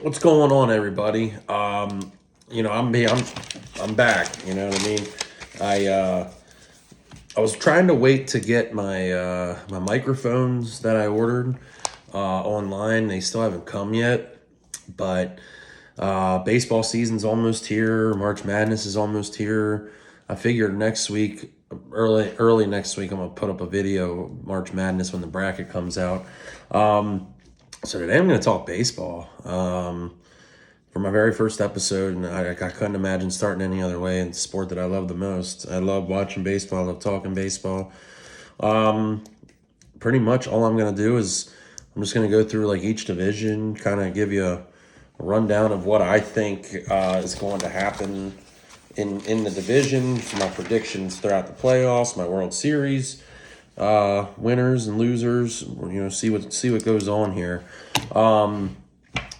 What's going on, everybody? I'm back. You know what I mean? I uh, I was trying to wait to get my microphones that I ordered online. They still haven't come yet, but baseball season's almost here. March Madness is almost here. I figured next week, early next week, I'm gonna put up a video of March Madness when the bracket comes out. So today I'm gonna talk baseball. For my very first episode, and I couldn't imagine starting any other way in the sport that I love the most. I love watching baseball. I love talking baseball. Pretty much all I'm going to do is I'm just going to go through like each division, kind of give you a rundown of what I think is going to happen in the division, my predictions throughout the playoffs, my World Series, winners and losers. See what goes on here.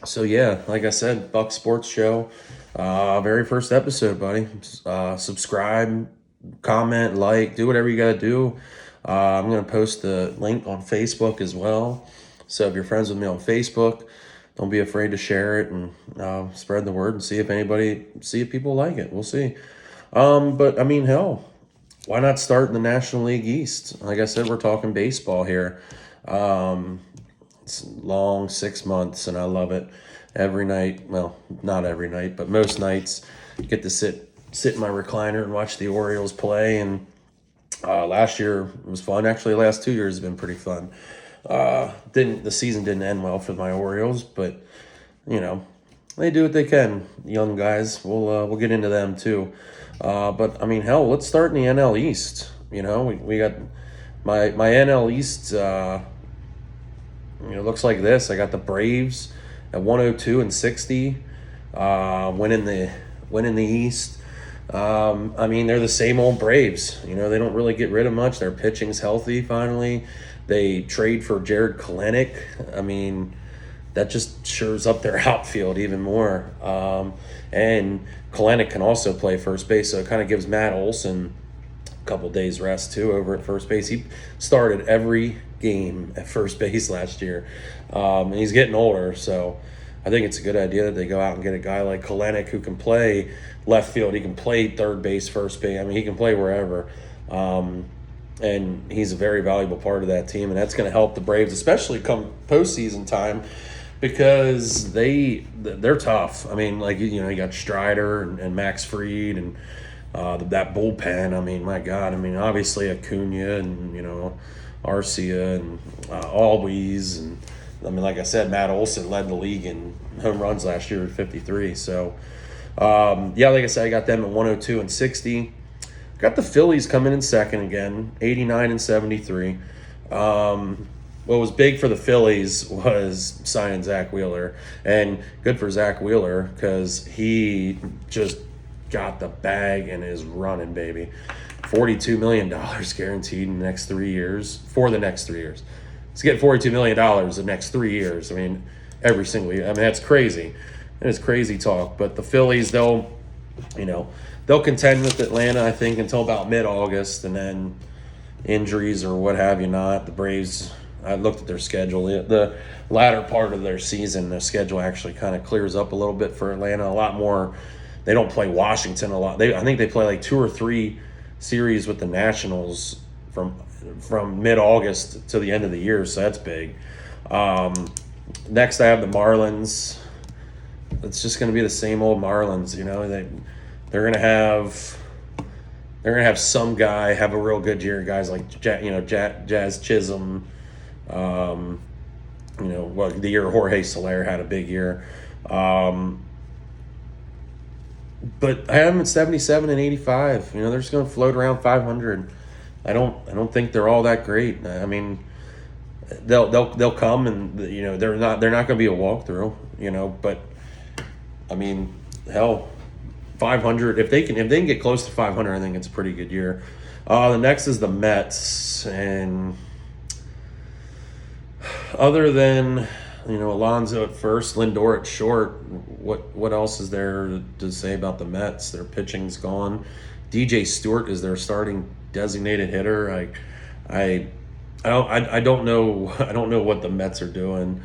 So yeah, like I said, Buck Sports Show, very first episode, buddy. Subscribe, comment, like, do whatever you gotta do. I'm gonna post the link on Facebook as well. So if you're friends with me on Facebook, don't be afraid to share it and spread the word and see if people like it. We'll see. But I mean, hell, why not start in the National League East? Like I said, we're talking baseball here. It's long 6 months, and I love it. Every night, well, not every night, but most nights, get to sit in my recliner and watch the Orioles play. And last year was fun. Actually, the last 2 years have been pretty fun. The season didn't end well for my Orioles, but they do what they can. Young guys, we'll get into them too. But I mean, hell, let's start in the NL East. We got my NL East. Looks like this. I got the Braves at 102 and 60, winning the East. I mean, they're the same old Braves. They don't really get rid of much. Their pitching's healthy finally. They trade for Jared Kelenic. I mean, that just shores up their outfield even more. And Kelenic can also play first base, so it kind of gives Matt Olson a couple days rest too over at first base. He started every game at first base last year, and he's getting older, so I think it's a good idea that they go out and get a guy like Kelenic who can play left field. He can play third base, first base. I mean, he can play wherever, and he's a very valuable part of that team, and that's going to help the Braves, especially come postseason time, because they're tough. I mean, like you got Strider and Max Fried and that bullpen. I mean, my God. I mean, obviously Acuna and Arcia and Albies, and I mean, like I said, Matt Olson led the league in home runs last year at 53. So, like I said, I got them at 102 and 60. Got the Phillies coming in second again, 89 and 73. What was big for the Phillies was signing Zach Wheeler, and good for Zach Wheeler because he just got the bag and is running, baby. $42 million guaranteed in the next 3 years, for the next 3 years. He's getting $42 million the next 3 years. I mean, every single year. I mean, that's crazy. It is crazy talk. But the Phillies, they'll contend with Atlanta, I think, until about mid-August, and then injuries or what have you not. The Braves, I looked at their schedule. The latter part of their season, their schedule actually kind of clears up a little bit for Atlanta. A lot more. They don't play Washington a lot. I think they play like 2 or 3 series with the Nationals from mid-August to the end of the year, so that's big. Next, I have the Marlins. It's just going to be the same old Marlins. They're going to have some guy have a real good year. Guys like Jazz Chisholm. The year Jorge Soler had a big year. But I have them at 77 and 85. They're just going to float around 500. I don't think they're all that great. I mean, they'll come and they're not going to be a walkthrough. But I mean, hell, 500. If they can get close to 500, I think it's a pretty good year. The next is the Mets, and other than Alonso at first, Lindor at short. What else is there to say about the Mets? Their pitching's gone. DJ Stewart is their starting designated hitter. I don't know what the Mets are doing.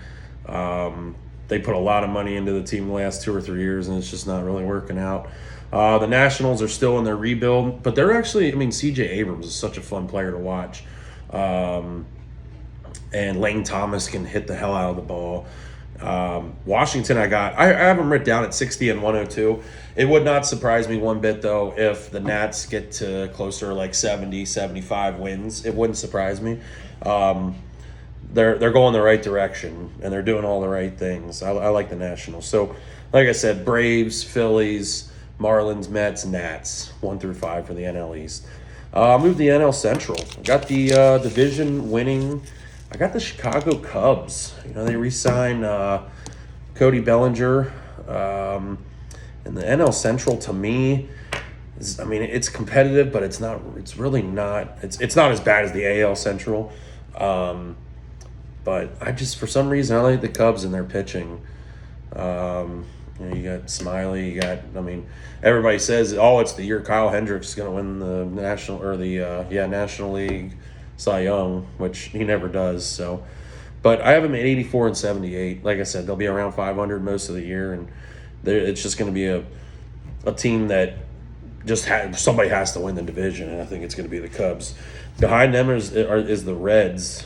they put a lot of money into the team the last 2 or 3 years, and it's just not really working out. The Nationals are still in their rebuild, but they're actually, I mean, C.J. Abrams is such a fun player to watch. And Lane Thomas can hit the hell out of the ball. Washington, I have them written down at 60 and 102. It would not surprise me one bit, though, if the Nats get to closer like 70, 75 wins. It wouldn't surprise me. They're going the right direction, and they're doing all the right things. I like the Nationals. So, like I said, Braves, Phillies, Marlins, Mets, Nats, 1 through 5 for the NL East. Move to the NL Central. I got the division winning. I got the Chicago Cubs. You know, they re-signed Cody Bellinger. And the NL Central, to me, I mean, it's competitive, but it's not. It's really not. It's not as bad as the AL Central. But I just, for some reason, I like the Cubs and their pitching. You know, you got Smiley. You got. I mean, everybody says, "Oh, it's the year Kyle Hendricks is going to win the National League Cy Young," which he never does. So, but I have him at 84 and 78. Like I said, they'll be around 500 most of the year, and it's just going to be a team that just somebody has to win the division, and I think it's going to be the Cubs. Behind them is the Reds.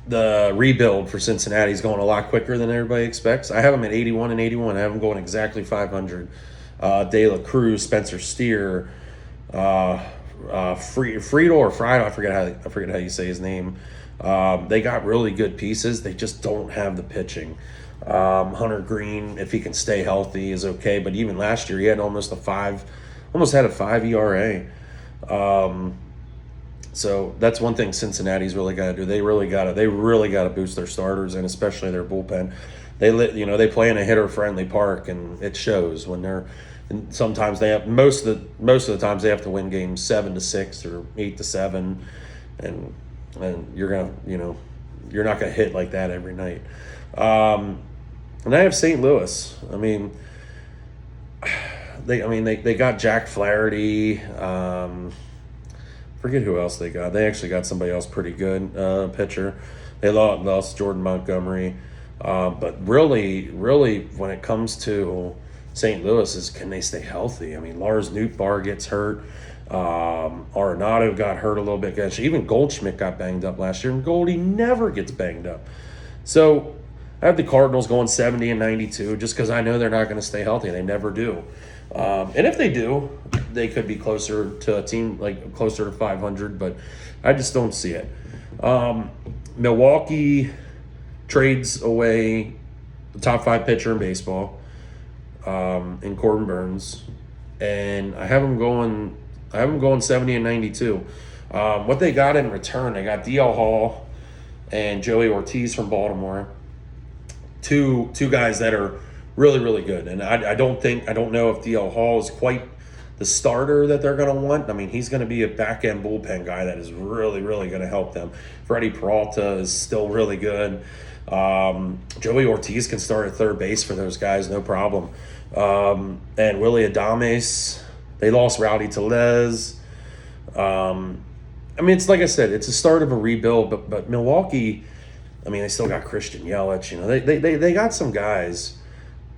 The rebuild for Cincinnati is going a lot quicker than everybody expects. I have them at 81 and 81. I have them going exactly 500. De La Cruz, Spencer Steer, Friedel, I forget how you say his name. They got really good pieces. They just don't have the pitching. Hunter Green, if he can stay healthy, is okay. But even last year, he had almost had a 5 ERA. So that's one thing Cincinnati's really got to do. They really got to boost their starters and especially their bullpen. They play in a hitter-friendly park, and it shows when they're. And sometimes they have most of the times they have to win games 7-6 or 8-7, and you're not gonna hit like that every night. And I have St. Louis. I mean, they got Jack Flaherty. Forget who else they got. They actually got somebody else pretty good pitcher. They lost Jordan Montgomery, but really, when it comes to St. Louis, is can they stay healthy? I mean, Lars Nootbaar gets hurt. Arenado got hurt a little bit. Even Goldschmidt got banged up last year, and Goldie never gets banged up. So I have the Cardinals going 70 and 92 just because I know they're not going to stay healthy. They never do. And if they do, they could be closer to a team, like closer to 500, but I just don't see it. Milwaukee trades away the top 5 pitcher in baseball, in Corbin Burns, and I have them going 70 and 92. What they got in return, they got DL Hall and Joey Ortiz from Baltimore. Two guys that are really, really good. And I don't know if DL Hall is quite the starter that they're going to want. I mean, he's going to be a back-end bullpen guy that is really, really going to help them. Freddie Peralta is still really good. Joey Ortiz can start at third base for those guys, no problem. And Willie Adames, they lost Rowdy Tellez. I mean, it's like I said, it's the start of a rebuild, but Milwaukee, I mean, they still got Christian Yelich. You know, they got some guys,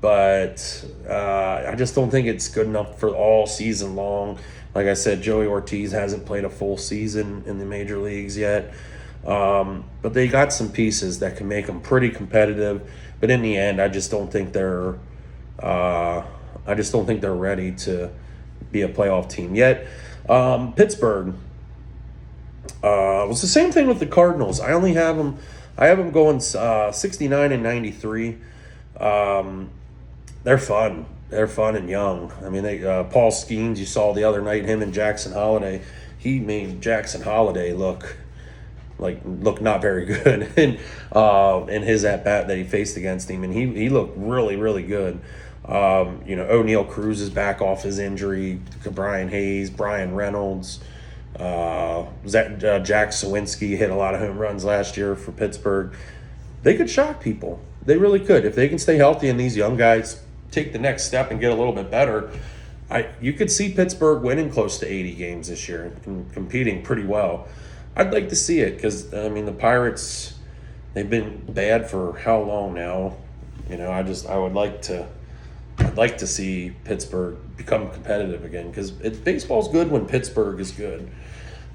but I just don't think it's good enough for all season long. Like I said, Joey Ortiz hasn't played a full season in the major leagues yet. But they got some pieces that can make them pretty competitive. But in the end, I just don't think they're ready to be a playoff team yet. Pittsburgh was the same thing with the Cardinals. I have them going 69 and 93. They're fun. They're fun and young. I mean, Paul Skeens, you saw the other night, him and Jackson Holiday. He made Jackson Holiday look not very good in his at bat that he faced against him, and he looked really, really good. O'Neal Cruz is back off his injury. Brian Hayes, Brian Reynolds, Jack Sawinski hit a lot of home runs last year for Pittsburgh. They could shock people. They really could if they can stay healthy and these young guys take the next step and get a little bit better. You could see Pittsburgh winning close to 80 games this year and competing pretty well. I'd like to see it because, I mean, the Pirates, they've been bad for how long now? I'd like to see Pittsburgh become competitive again because baseball's good when Pittsburgh is good.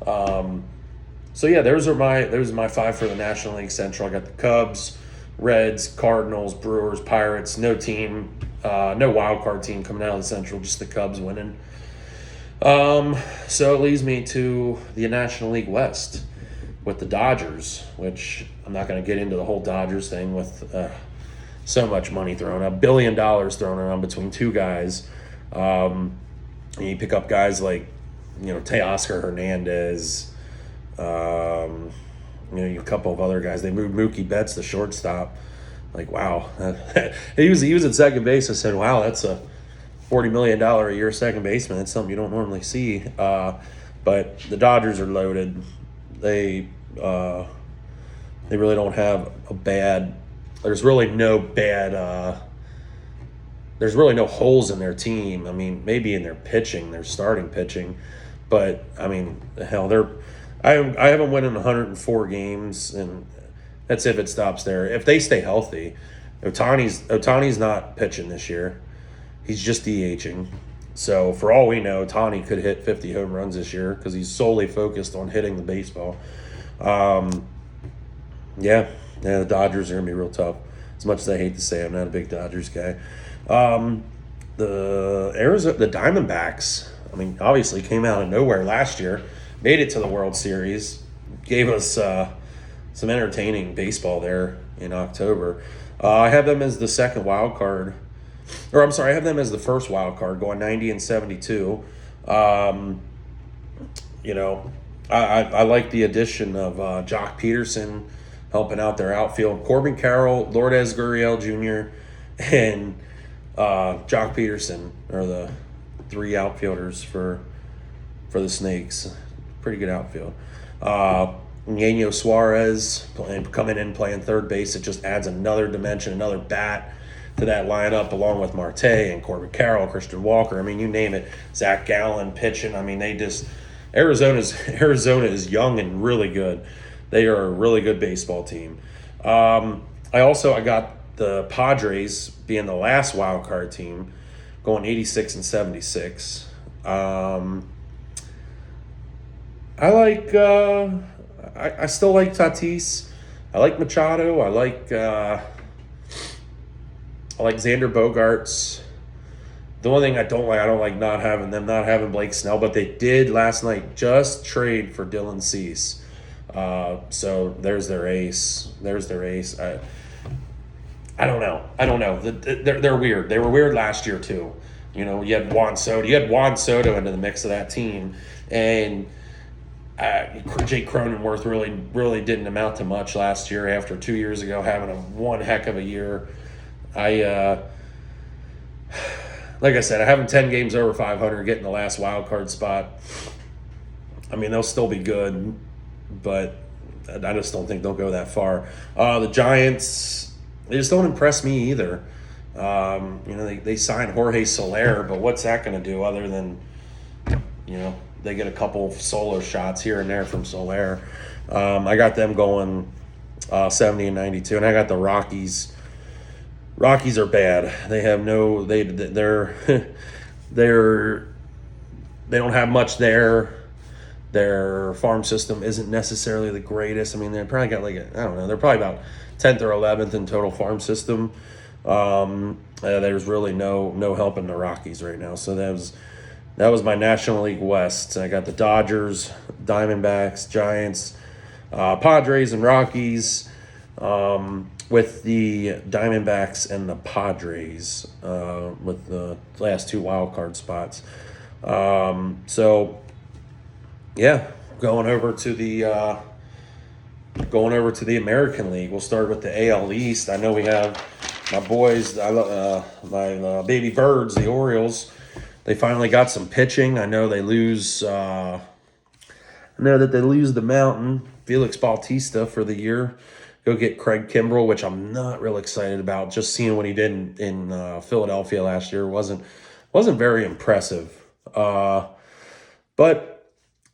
So yeah, those are my five for the National League Central. I got the Cubs, Reds, Cardinals, Brewers, Pirates. No wild card team coming out of the Central, just the Cubs winning. So it leads me to the National League West with the Dodgers, which I'm not going to get into the whole Dodgers thing with so much money thrown, $1 billion thrown around between two guys. And you pick up guys like, Teoscar Hernandez, a couple of other guys. They moved Mookie Betts, the shortstop. Like, wow. he was at second base. I said, wow, that's a $40 million a year second baseman. That's something you don't normally see. But the Dodgers are loaded. They really don't have a bad. There's really no bad. There's really no holes in their team. I mean, maybe in their pitching, their starting pitching, but I mean, hell, I haven't won in 104 games, and that's if it stops there. If they stay healthy, Ohtani's not pitching this year. He's just DHing. So for all we know, Ohtani could hit 50 home runs this year because he's solely focused on hitting the baseball. Yeah, the Dodgers are going to be real tough. As much as I hate to say, I'm not a big Dodgers guy. The Diamondbacks, I mean, obviously came out of nowhere last year, made it to the World Series, gave us some entertaining baseball there in October. I have them as the second wild card. Or I'm sorry, I have them as the first wild card, going 90-72. I like the addition of Jock Peterson helping out their outfield. Corbin Carroll, Lourdes Gurriel Jr., and Jock Peterson are the three outfielders for the Snakes. Pretty good outfield. Eugenio Suarez coming in playing third base. It just adds another dimension, another bat to that lineup, along with Marte and Corbin Carroll, Christian Walker. I mean, you name it. Zach Gallen pitching. I mean, Arizona is young and really good. They are a really good baseball team. I got the Padres being the last wild card team, going 86-76. I still like Tatis. I like Machado. I like Xander Bogaerts. The only thing I don't like not having Blake Snell, but they did last night just trade for Dylan Cease. So there's their ace. I don't know. They're weird. They were weird last year too. You had Juan Soto into the mix of that team, and Jake Cronenworth really didn't amount to much last year after 2 years ago having one heck of a year. Like I said, I have them 10 games over 500, getting the last wild card spot. I mean, they'll still be good, but I just don't think they'll go that far. The Giants, they just don't impress me either. They signed Jorge Soler, but what's that going to do other than, they get a couple of solo shots here and there from Soler. I got them going 70-92, and I got the Rockies. Rockies are bad. They have they don't have much there. Their farm system isn't necessarily the greatest. I mean, they probably got they're probably about 10th or 11th in total farm system. There's really no helping the Rockies right now. So that was my National League West. I got the Dodgers, Diamondbacks, Giants, Padres, and Rockies. With the Diamondbacks and the Padres with the last two wild card spots. Going over to the American League. We'll start with the AL East. I know we have my boys, my baby birds, the Orioles. They finally got some pitching. I know they lose. I know that they lose the Mountain, Felix Bautista, for the year. Go get Craig Kimbrell, which I'm not real excited about. Just seeing what he did in Philadelphia last year wasn't very impressive. But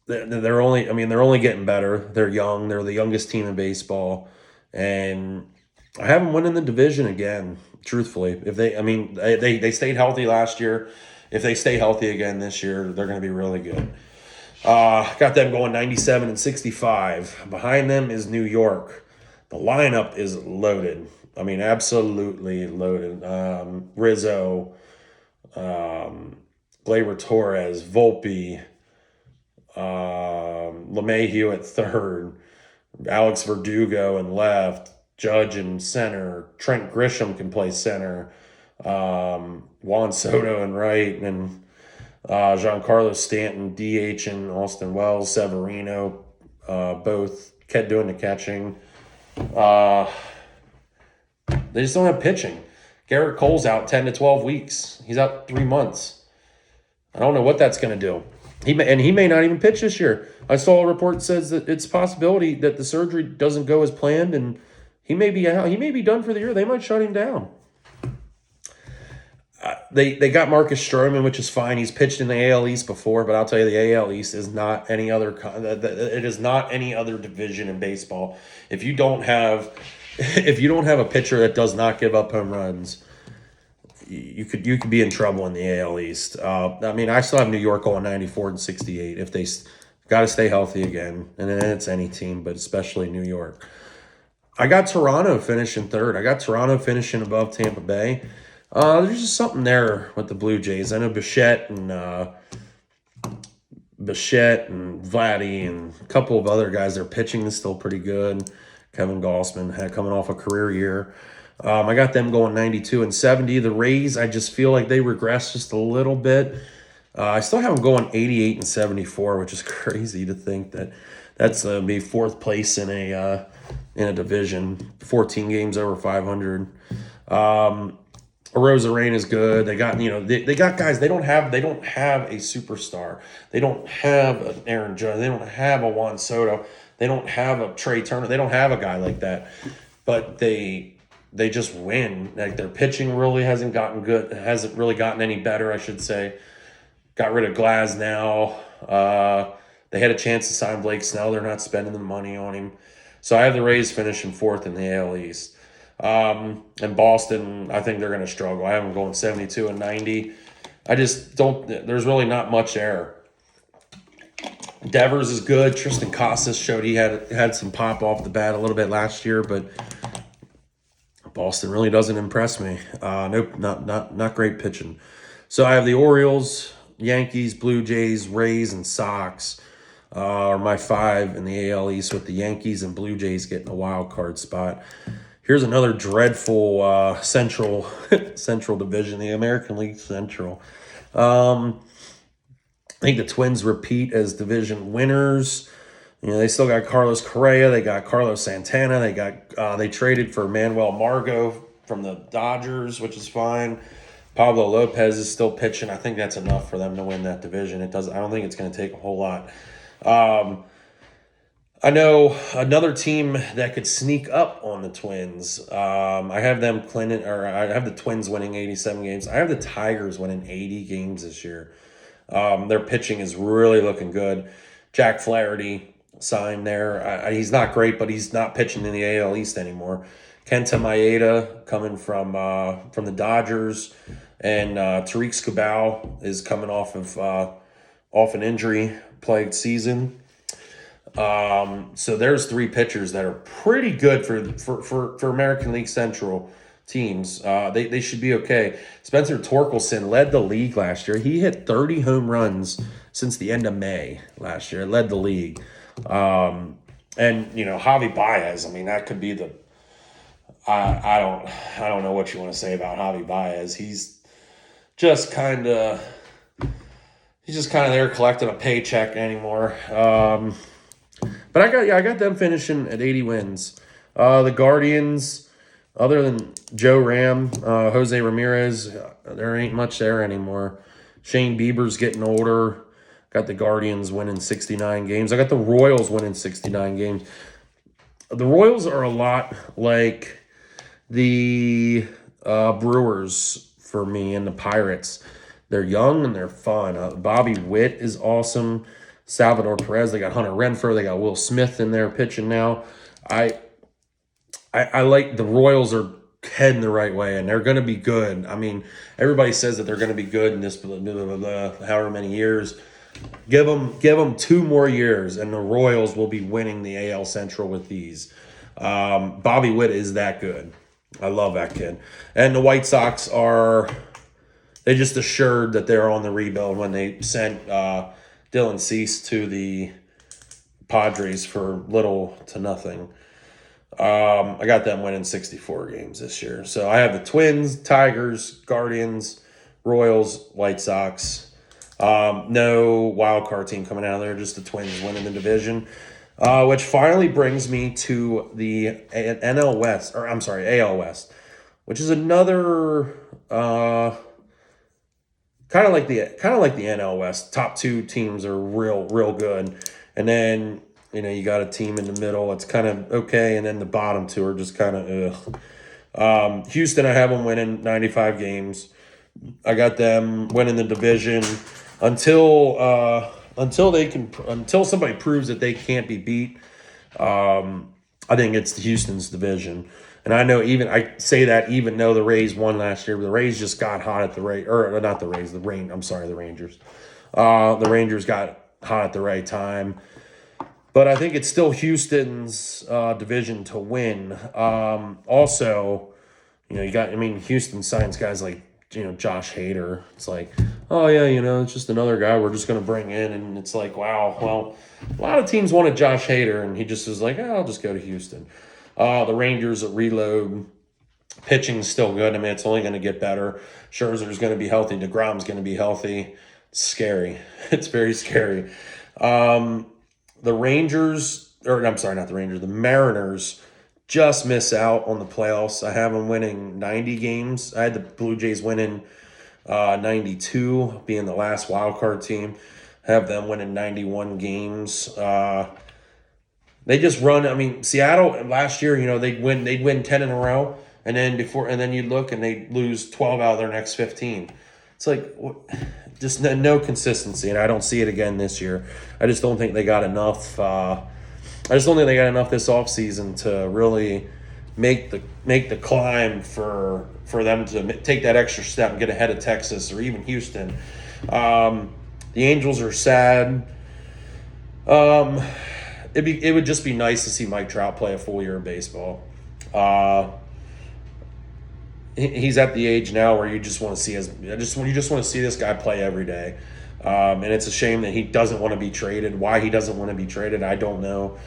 they're only getting better. They're young. They're the youngest team in baseball, and I have them winning the division again. Truthfully, if they stayed healthy last year. If they stay healthy again this year, they're going to be really good. Got them going 97 and 65. Behind them is New York. The lineup is loaded. I mean, absolutely loaded. Rizzo, Gleyber Torres, Volpe, LeMahieu at third, Alex Verdugo in left, Judge in center, Trent Grisham can play center, Juan Soto in right, and Giancarlo Stanton, DH, and Austin Wells, Severino, both doing the catching. They just don't have pitching. Garrett Cole's out 10 to 12 weeks. He's out 3 months. I don't know what that's going to do. He may not even pitch this year. I saw a report that says that it's a possibility that the surgery doesn't go as planned, and he may be out. He may be done for the year. They might shut him down. They got Marcus Stroman, which is fine. He's pitched in the AL East before, but I'll tell you, the AL East is not any other. It is not any other division in baseball. If you don't have a pitcher that does not give up home runs, you could be in trouble in the AL East. I mean, I still have New York going 94 and 68. If they got to stay healthy again, and then it's any team, but especially New York. I got Toronto finishing third. I got Toronto finishing above Tampa Bay. There's just something there with the Blue Jays. I know Bichette and Vladdy and a couple of other guys. Their pitching is still pretty good. Kevin Gausman coming off a career year. I got them going 92 and 70. The Rays, I just feel like they regressed just a little bit. I still have them going 88 and 74, which is crazy to think that that's be fourth place in a division. 14 games over 500. Arozarena is good. They got they got guys. They don't have a superstar. They don't have an Aaron Judge. They don't have a Juan Soto. They don't have a Trey Turner. They don't have a guy like that. But they just win. Like, their pitching really hasn't gotten good. Hasn't really gotten any better, I should say. Got rid of Glasnow. They had a chance to sign Blake Snell. They're not spending the money on him. So I have the Rays finishing fourth in the AL East. And Boston, I think they're going to struggle. I have them going 72 and 90. I just don't. There's really not much there. Devers is good. Tristan Casas showed he had some pop off the bat a little bit last year, but Boston really doesn't impress me. Nope, not great pitching. So I have the Orioles, Yankees, Blue Jays, Rays, and Sox are my five in the AL East, with the Yankees and Blue Jays getting a wild card spot. Here's another dreadful Central Division, the American League Central. I think the Twins repeat as division winners. They still got Carlos Correa. They got Carlos Santana. They traded for Manuel Margot from the Dodgers, which is fine. Pablo Lopez is still pitching. I think that's enough for them to win that division. I don't think it's going to take a whole lot. I know another team that could sneak up on the Twins. I have I have the Twins winning 87 games. I have the Tigers winning 80 games this year. Their pitching is really looking good. Jack Flaherty signed there. He's not great, but he's not pitching in the AL East anymore. Kenta Maeda coming from the Dodgers, and Tariq Skubal is coming off an injury-plagued season. So there's three pitchers that are pretty good for American League Central teams. They should be okay. Spencer Torkelson led the league last year. He hit 30 home runs since the end of May last year. Led the league. And Javi Baez, I mean, that could be the I don't know what you want to say about Javi Baez. He's just kind of there collecting a paycheck anymore. But I got them finishing at 80 wins. The Guardians, other than Joe Ram, Jose Ramirez, there ain't much there anymore. Shane Bieber's getting older. Got the Guardians winning 69 games. I got the Royals winning 69 games. The Royals are a lot like the Brewers for me, and the Pirates. They're young and they're fun. Bobby Witt is awesome. Salvador Perez. They got Hunter Renfroe. They got Will Smith in there pitching now. I I like the Royals are heading the right way, and they're going to be good. I mean, everybody says that they're going to be good in this blah, blah, blah, blah, however many years. Give them 2 more years, and the Royals will be winning the AL Central with these. Bobby Witt is that good. I love that kid. And the White Sox they just assured that they're on the rebuild when they sent Dylan Cease to the Padres for little to nothing. I got them winning 64 games this year. So I have the Twins, Tigers, Guardians, Royals, White Sox. No wild card team coming out of there, just the Twins winning the division. Which finally brings me to the AL West, which is another kind of like the NL West. Top 2 teams are real good, and then you got a team in the middle that's kind of okay, and then the bottom 2 are just kind of ugh. Houston, I have them winning 95 games. I got them winning the division until somebody proves that they can't be beat. I think it's Houston's division. And I know I say that even though the Rays won last year, but the Rays just got hot at the Rangers. The Rangers got hot at the right time. But I think it's still Houston's division to win. Also, Houston signs guys like, Josh Hader. It's like, oh yeah, it's just another guy we're just going to bring in. And it's like, wow, well, a lot of teams wanted Josh Hader, and he just was like, I'll just go to Houston. The Rangers reload. Pitching's still good. I mean, it's only going to get better. Scherzer's going to be healthy. DeGrom's going to be healthy. It's scary. It's very scary. The Mariners just miss out on the playoffs. I have them winning 90 games. I had the Blue Jays winning 92, being the last wild card team. I have them winning 91 games. They just run. I mean, Seattle last year, they'd win 10 in a row, and then you look and they lose 12 out of their next 15. It's like just no consistency, and I don't see it again this year. I just don't think they got enough. This offseason to really make the climb for them to take that extra step and get ahead of Texas or even Houston. The Angels are sad. It would just be nice to see Mike Trout play a full year of baseball. He's at the age now where you just want to see this guy play every day. And it's a shame that he doesn't want to be traded. Why he doesn't want to be traded, I don't know.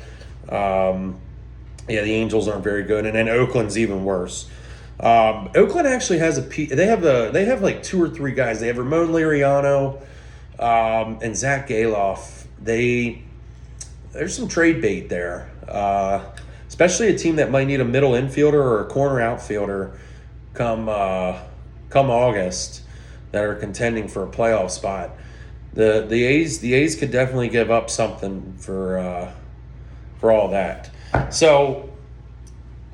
The Angels aren't very good, and then Oakland's even worse. Oakland actually has they have like 2 or 3 guys. They have Ramon Liriano, and Zach Galoff. There's some trade bait there, especially a team that might need a middle infielder or a corner outfielder come August that are contending for a playoff spot. The A's could definitely give up something for all that. So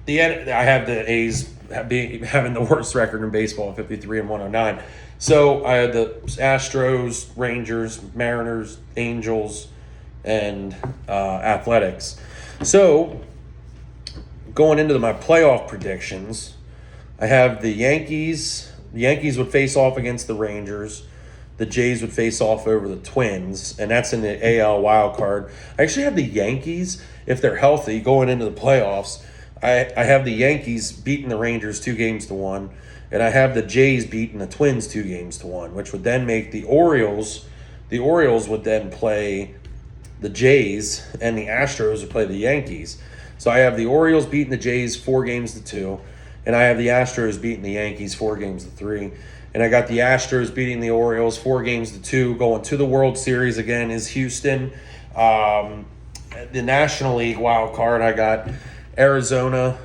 I have the A's having the worst record in baseball, 53-109. So I had the Astros, Rangers, Mariners, Angels, and Athletics. So going into my playoff predictions, I have the Yankees. The Yankees would face off against the Rangers. The Jays would face off over the Twins, and that's in the AL wild card. I actually have the Yankees, if they're healthy, going into the playoffs. I have the Yankees beating the Rangers 2-1, and I have the Jays beating the Twins 2-1, which would then make the Orioles. The Orioles would then play the Jays, and the Astros would play the Yankees. So I have the Orioles beating the Jays 4-2, and I have the Astros beating the Yankees 4-3. And I got the Astros beating the Orioles 4-2. Going to the World Series again is Houston. The National League wild card, I got Arizona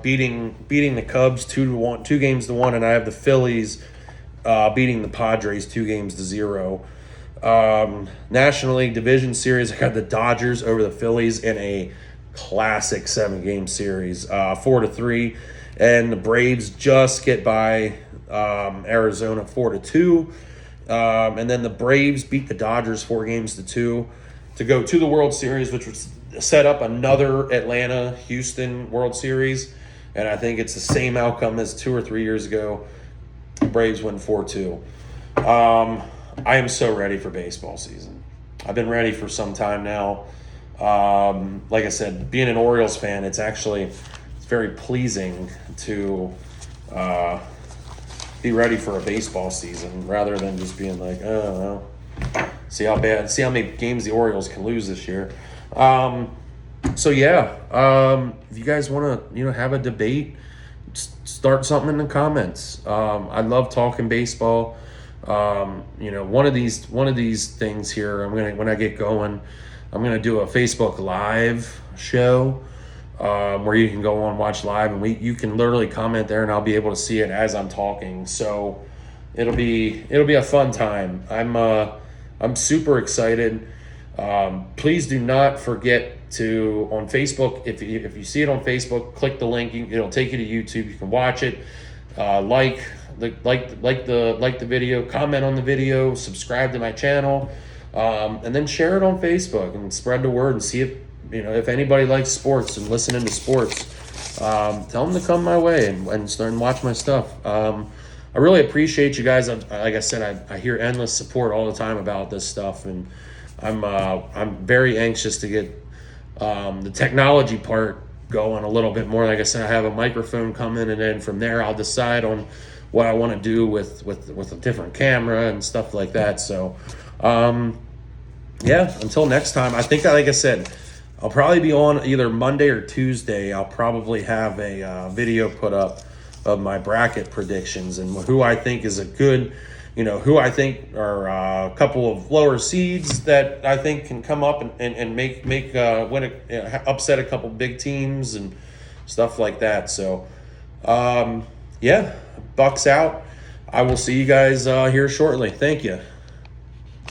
beating the Cubs 2-1, and I have the Phillies beating the Padres 2-0. National League Division Series, I got the Dodgers over the Phillies in a classic 7-game series, 4-3, and the Braves just get by Arizona 4-2, and then the Braves beat the Dodgers 4-2 to go to the World Series, which would set up another Atlanta Houston World Series, and I think it's the same outcome as 2 or 3 years ago. Braves win 4-2. I am so ready for baseball season. I've been ready for some time now. Like I said, being an Orioles fan, it's very pleasing to be ready for a baseball season rather than just being like, oh, well, see how many games the Orioles can lose this year. So yeah, if you guys want to, have a debate, start something in the comments. I love talking baseball. One of these things here, when I get going, I'm gonna do a Facebook Live show where you can go on watch live, and you can literally comment there, and I'll be able to see it as I'm talking. So it'll be a fun time. I'm super excited. Please do not forget to, on Facebook, if you see it on Facebook, click the link. It'll take you to YouTube. You can watch it. Like the video, comment on the video, subscribe to my channel, and then share it on Facebook and spread the word and see if anybody likes sports and listening to sports. Tell them to come my way and start and watch my stuff. I really appreciate you guys. Like I said, I hear endless support all the time about this stuff, and I'm very anxious to get the technology part going a little bit more. Like I said, I have a microphone coming, and then from there I'll decide on what I want to do with a different camera and stuff like that. So yeah, until next time, I think, like I said, I'll probably be on either Monday or Tuesday. I'll probably have a video put up of my bracket predictions and who I think is a good, who I think are a couple of lower seeds that I think can come up and upset a couple big teams and stuff like that. So yeah, Bucks out. I will see you guys here shortly. Thank you.